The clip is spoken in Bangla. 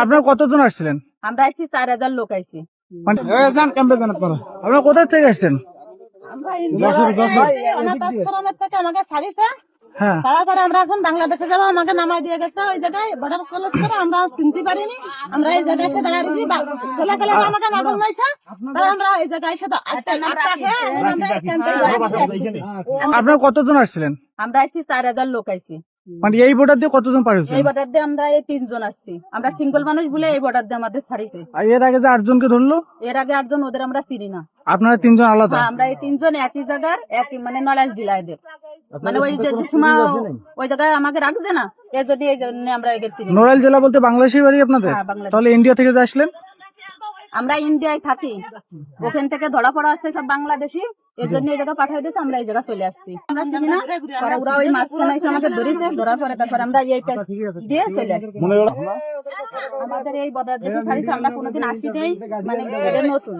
আপনারা কতজন আসছিলেন? আমরা আইছি 4000 লোক আইছি। মানে আপনারা কোথা থেকে আসছেন? আমরা থেকে আমাকে ছাড়িছে, হ্যাঁ, তারপরে আমরা এখন বাংলাদেশে যাবো, আমাকে নামাই দিয়ে গেছে ওই জায়গায় বর্ডার ক্রস করে। আমরা চিনতে পারিনি, আমরা এই জায়গায় এসে দাঁড়িয়েছি। ছেলে পেলে আমাকে না বলমাইছে, তাই আমরা এই জায়গায় এসে আপনারা কতজন আসছিলেন? আমরা আইছি 4000 লোক আইছি। মানে এই বর্ডার দিয়ে কতজন পার হয়েছে? এই বর্ডার দিয়ে আমরা এই 3 জন আসছি। আমরা সিঙ্গল মানুষ বলে এই বর্ডার দিয়ে আমাদের ছাড়িছে। আর এর আগে যে 8 জনকে ধরলো, এর আগে 8 জন, ওদের আমরা চিনি না। আপনারা 3 জন আলাদা? হ্যাঁ, আমরা এই 3 জন একই জায়গার, একই মানে নড়াইল জেলায় এদের। মানে ওই যে সময় ওই জায়গায় আমাকে রাখছে না, এই জন্য আমরা এদের চিনি না। নড়াইল জেলা বলতে বাংলাদেশি বাড়ি আপনাদের? হ্যাঁ, বাংলাদেশ। তাহলে ইন্ডিয়া থেকে যে আসলেন? আমরা ইন্ডিয়ায় থাকি, ওখান থেকে ধরা পড়া আছে সব বাংলাদেশি, এই জন্য এই জায়গা পাঠিয়ে দিয়েছে। আমরা এই জায়গা চলে আসছি। আমরা চিনি না, পরে ওরা ওই মাঝখানে এসে আমাকে ধরেছে, ধরার পরে তারপর আমরা এই পেজ দিয়ে চলে আসছি। আমাদের এই বর্ডার যেতে ছাড়িছে, আমরা কোনোদিন আসি নেই, মানে এটা নতুন।